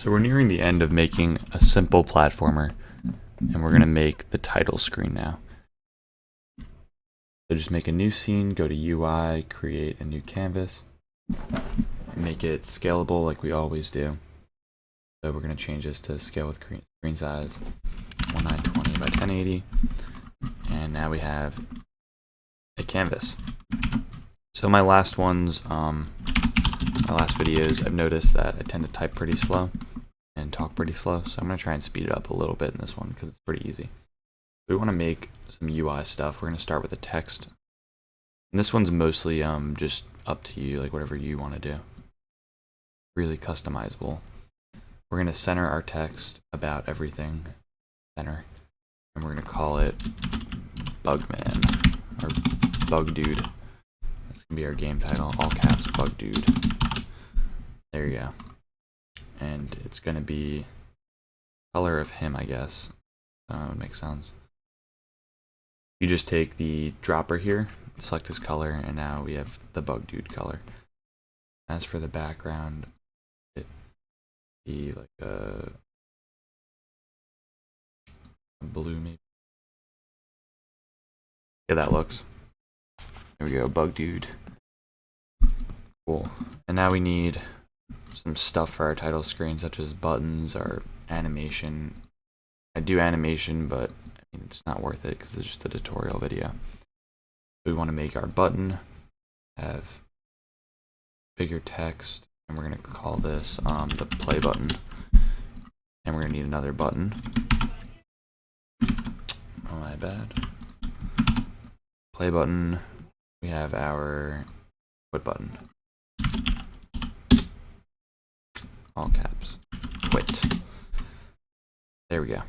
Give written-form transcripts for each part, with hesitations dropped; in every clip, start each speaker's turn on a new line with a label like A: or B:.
A: So we're nearing the end of making a simple platformer, and we're going to make the title screen now. So just make a new scene, go to UI, create a new canvas, make it scalable like we always do. So we're going to change this to scale with screen size 1920 by 1080, and now we have a canvas. So my last ones, my last videos, I've noticed that I tend to type pretty slow and talk pretty slow, so I'm going to try and speed it up a little bit in this one because it's pretty easy. We want to make some UI stuff. We're going to start with the text. And this one's mostly just up to you, like whatever you want to do. Really customizable. We're going to center our text about everything. Center. And we're going to call it Bugman, or Bug Dude. That's going to be our game title, all caps, Bug Dude. There you go. And it's going to be color of him, I guess. That would make sense. You just take the dropper here, select his color, and now we have the Bug Dude color. As for the background, it be like a blue maybe. Yeah, that looks. There we go, Bug Dude. Cool. And now we need some stuff for our title screen, such as buttons or animation. I do animation, but I mean, it's not worth it because it's just a tutorial video. We want to make our button have bigger text, and we're going to call this the play button. And we're going to need another button. Oh, my bad. Play button. We have our quit button. All caps. Quit. There we go.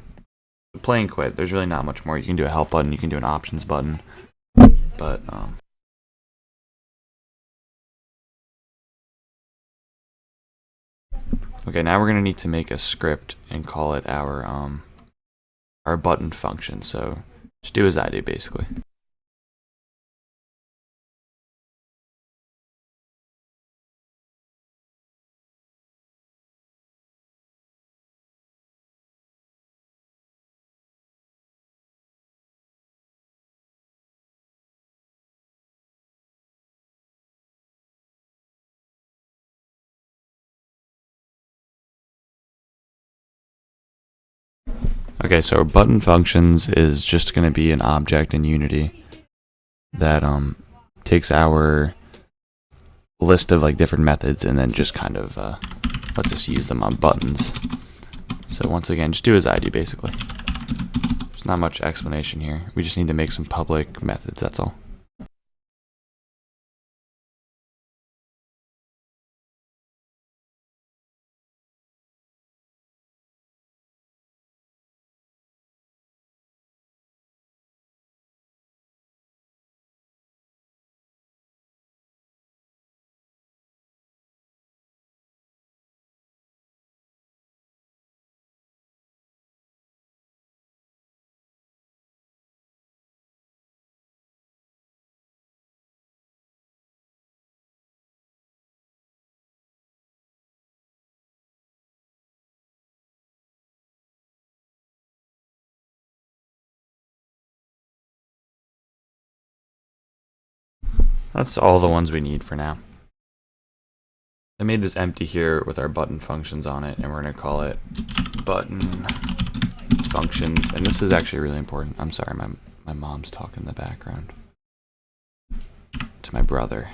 A: Play and quit. There's really not much more. You can do a help button. You can do an options button. But okay, now we're gonna need to make a script and call it our button function. So just do as I do, basically. Okay, so our button functions is just going to be an object in Unity that takes our list of like different methods and then just kind of lets us use them on buttons. So once again, just do as I do, basically. There's not much explanation here. We just need to make some public methods, that's all. That's all the ones we need for now. I made this empty here with our button functions on it, and we're going to call it button functions. And this is actually really important. I'm sorry, my mom's talking in the background to my brother.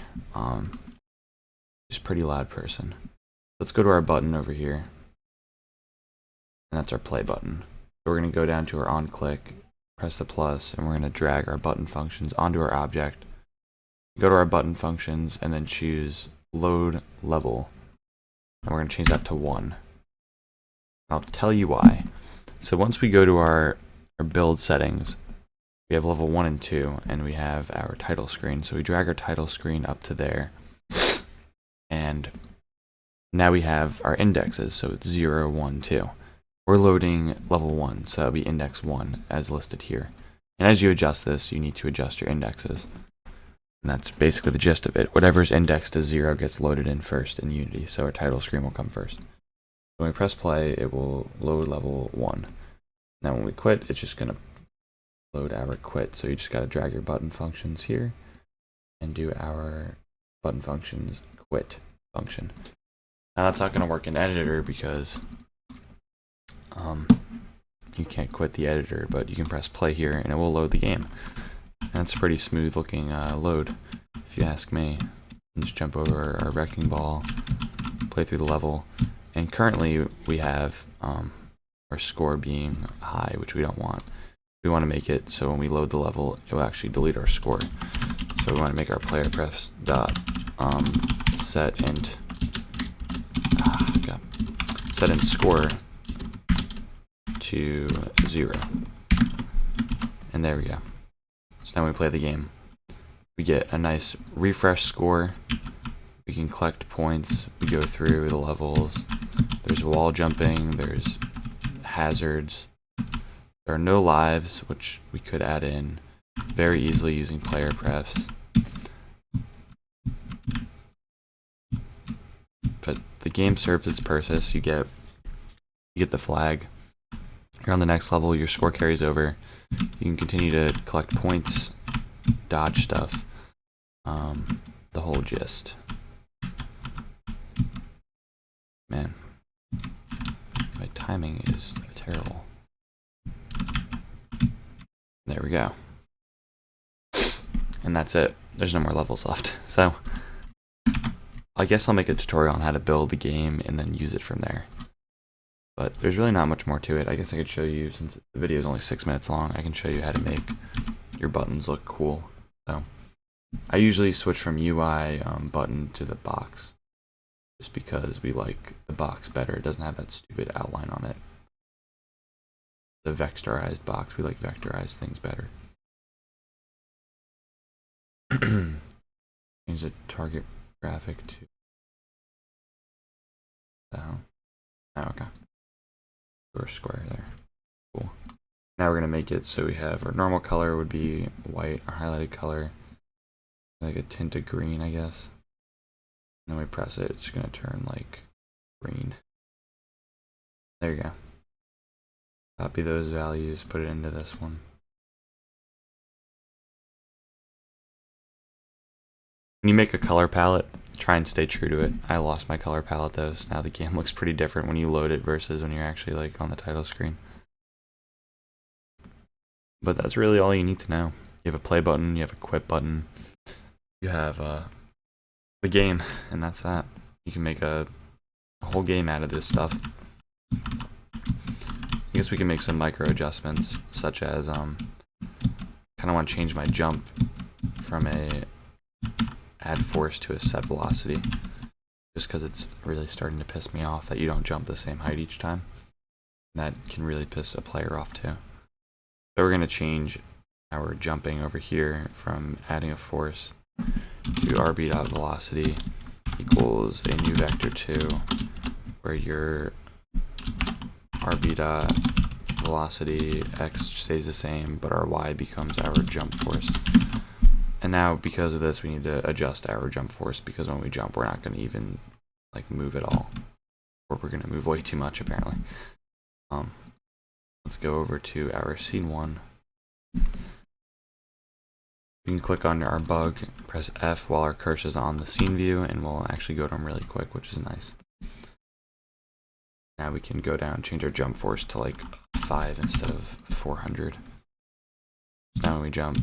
A: He's a pretty loud person. Let's go to our button over here, and that's our play button. So we're going to go down to our on click, press the plus, and we're going to drag our button functions onto our object. Go to our button functions and then choose load level, and we're going to change that to 1. I'll tell you why. So once we go to our build settings, we have level 1 and 2, and we have our title screen. So we drag our title screen up to there, and now we have our indexes. So it's 0, 1, 2. We're loading level 1, so that'll be index 1 as listed here. And as you adjust this, you need to adjust your indexes. And that's basically the gist of it. Whatever's indexed as 0 gets loaded in first in Unity, so our title screen will come first. When we press play, it will load level 1. Now when we quit, it's just going to load our quit. So you just got to drag your button functions here and do our button functions quit function. Now that's not going to work in editor because you can't quit the editor, but you can press play here and it will load the game. And it's a pretty smooth looking load, if you ask me. Just jump over our wrecking ball, play through the level, and currently we have our score being high, which we don't want. We want to make it so when we load the level, it will actually delete our score. So we want to make our player prefs dot set int score to 0, and there we go. So now when we play the game, we get a nice refresh score. We can collect points. We go through the levels. There's wall jumping. There's hazards. There are no lives, which we could add in very easily using player prefs. But the game serves its purpose. You get the flag. You're on the next level. Your score carries over. You can continue to collect points, dodge stuff. The whole gist. Man, my timing is terrible. There we go. And that's it. There's no more levels left. So I guess I'll make a tutorial on how to build the game and then use it from there. But there's really not much more to it. I guess I could show you, since the video is only 6 minutes long, I can show you how to make your buttons look cool. So I usually switch from UI button to the box, just because we like the box better. It doesn't have that stupid outline on it. The vectorized box, we like vectorized things better. Change the target graphic to down. Oh, okay. Or square there. Cool. Now we're gonna make it so we have our normal color would be white, our highlighted color like a tint of green, I guess. And then we press it, it's gonna turn like green. There you go. Copy those values, put it into this one. When you make a color palette, try and stay true to it. I lost my color palette though, so now the game looks pretty different when you load it versus when you're actually like on the title screen. But that's really all you need to know. You have a play button, you have a quit button, you have the game, and that's that. You can make a whole game out of this stuff. I guess we can make some micro adjustments, such as kind of want to change my jump from a add force to a set velocity, just because it's really starting to piss me off that you don't jump the same height each time. That can really piss a player off too. So we're going to change our jumping over here from adding a force to rb.velocity equals a new vector 2, where your rb.velocity x stays the same, but our y becomes our jump force. And now because of this, we need to adjust our jump force, because when we jump, we're not going to even like move at all, or we're going to move way too much apparently. Let's go over to our scene 1. We can click on our bug, press F while our cursor is on the scene view, and we'll actually go to them really quick, which is nice. Now we can go down, change our jump force to like 5 instead of 400. Now when we jump,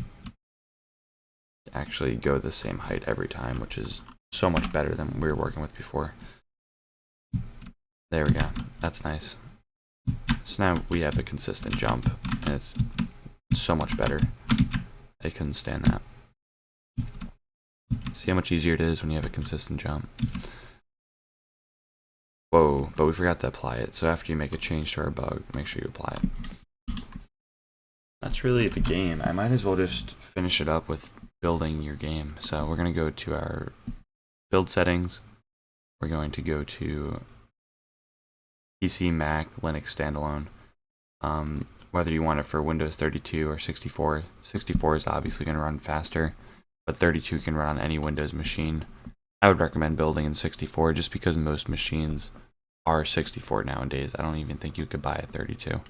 A: actually go the same height every time, which is so much better than we were working with before. There we go. That's nice. So now we have a consistent jump, and it's so much better. I couldn't stand that. See how much easier it is when you have a consistent jump. Whoa, but we forgot to apply it. So after you make a change to our bug, make sure you apply it. That's really the game. I might as well just finish it up with building your game. So we're going to go to our build settings. We're going to go to PC, Mac, Linux standalone. Whether you want it for Windows 32 or 64. 64 is obviously going to run faster, but 32 can run on any Windows machine. I would recommend building in 64 just because most machines R64 nowadays. I don't even think you could buy a 32.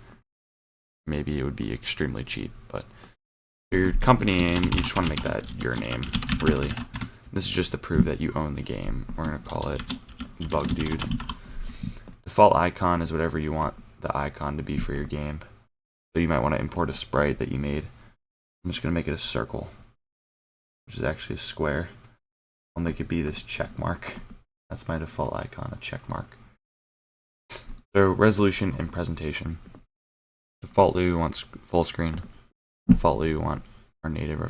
A: Maybe it would be extremely cheap, but your company name, you just want to make that your name, really. This is just to prove that you own the game. We're going to call it Bug Dude. Default icon is whatever you want the icon to be for your game. So you might want to import a sprite that you made. I'm just going to make it a circle, which is actually a square. I'll make it be this check mark. That's my default icon, a check mark. So resolution and presentation. Defaultly we want full screen. Defaultly we want our native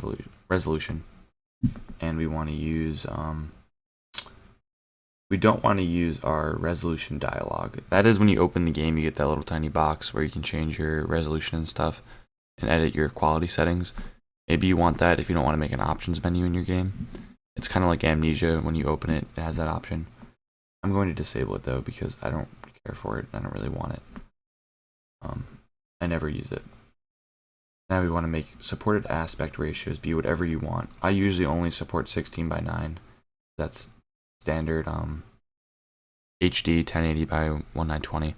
A: resolution. And we want to use, we don't want to use our resolution dialog. That is when you open the game, you get that little tiny box where you can change your resolution and stuff and edit your quality settings. Maybe you want that if you don't want to make an options menu in your game. It's kind of like Amnesia. When you open it, it has that option. I'm going to disable it though because I don't care for it. I don't really want it. I never use it. Now we want to make supported aspect ratios be whatever you want. I usually only support 16:9. That's standard HD 1080 by 1920.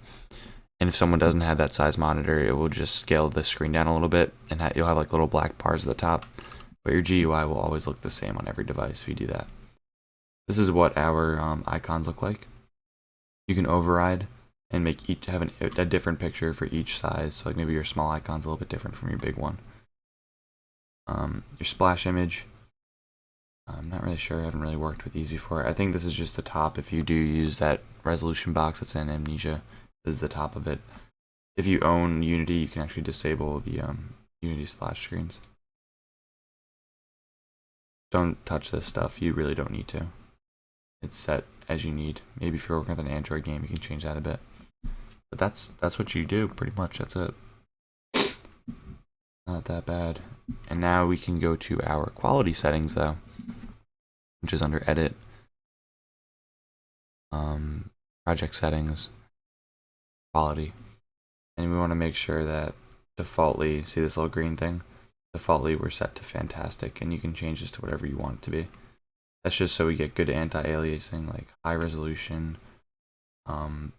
A: And if someone doesn't have that size monitor, it will just scale the screen down a little bit, and you'll have like little black bars at the top. But your GUI will always look the same on every device if you do that. This is what our icons look like. You can override and make each have a different picture for each size. So like maybe your small icon's a little bit different from your big one. Your splash image. I'm not really sure. I haven't really worked with these before. I think this is just the top. If you do use that resolution box that's in Amnesia, this is the top of it. If you own Unity, you can actually disable the Unity splash screens. Don't touch this stuff. You really don't need to. It's set as you need. Maybe if you're working with an Android game, you can change that a bit. But that's what you do, pretty much. That's it. Not that bad. And now we can go to our quality settings, though, which is under Edit, Project Settings, Quality. And we want to make sure that defaultly, see this little green thing? Defaultly, we're set to Fantastic, and you can change this to whatever you want it to be. That's just so we get good anti-aliasing, like high resolution.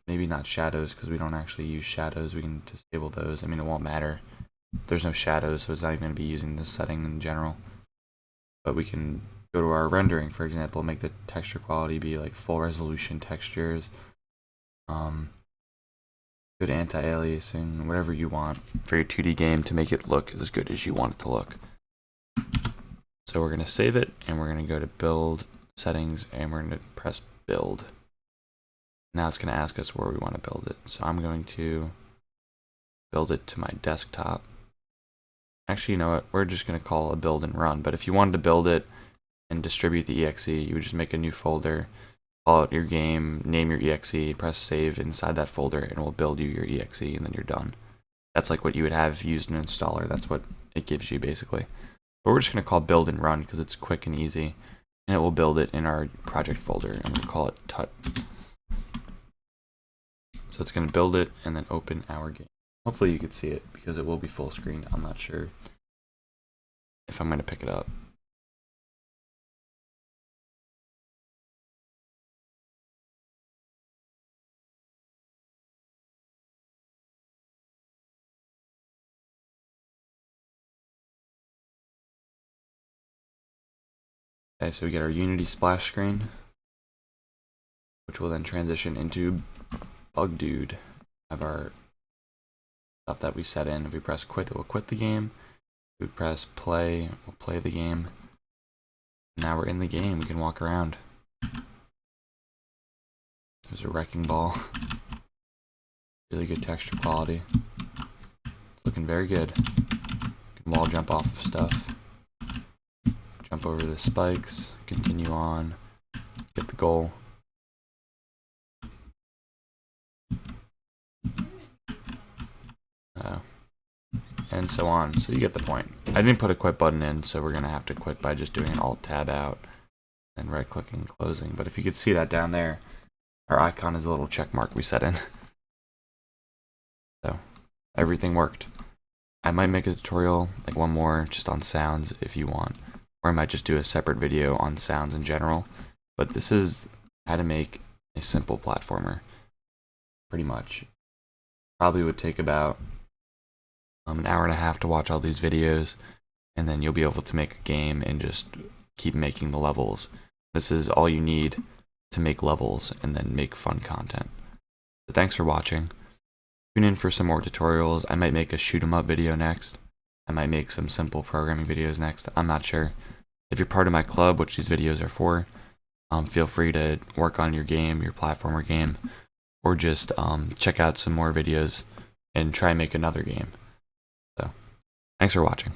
A: Maybe not shadows, because we don't actually use shadows. We can disable those. I mean, it won't matter. There's no shadows, so it's not even going to be using this setting in general. But we can go to our rendering, for example, make the texture quality be like full resolution textures. Good anti-aliasing, whatever you want for your 2D game to make it look as good as you want it to look. So we're going to save it, and we're going to go to Build, Settings, and we're going to press Build. Now it's going to ask us where we want to build it. So I'm going to build it to my desktop. Actually, you know what? We're just going to call a build and run. But if you wanted to build it and distribute the exe, you would just make a new folder, call it your game, name your exe, press save inside that folder, and it will build you your exe, and then you're done. That's like what you would have if you used an installer. That's what it gives you, basically. But we're just going to call build and run because it's quick and easy, and it will build it in our project folder, and we'll call it tut. So it's going to build it and then open our game. Hopefully you could see it because it will be full screen. I'm not sure if I'm going to pick it up. Okay, so we get our Unity splash screen, which will then transition into Bug Dude. Have our stuff that we set in. If we press quit, it will quit the game. If we press play, we'll play the game. Now we're in the game. We can walk around. There's a wrecking ball. Really good texture quality. It's looking very good. You can wall jump off of stuff. Jump over the spikes. Continue on. Get the goal. And so on. So you get the point. I didn't put a quit button in, so we're going to have to quit by just doing an Alt-Tab out and right-clicking and closing. But if you could see that down there, our icon is a little check mark we set in. So everything worked. I might make a tutorial, like one more, just on sounds if you want. Or I might just do a separate video on sounds in general. But this is how to make a simple platformer. pretty much. Probably would take about an hour and a half to watch all these videos, and then you'll be able to make a game and just keep making the levels. This is all you need to make levels and then make fun content. So thanks for watching. Tune in for some more tutorials. I might make a shoot 'em up video next. I might make some simple programming videos next. I'm not sure. If you're part of my club, which these videos are for, feel free to work on your game, your platformer game, or just check out some more videos and try and make another game. So, thanks for watching.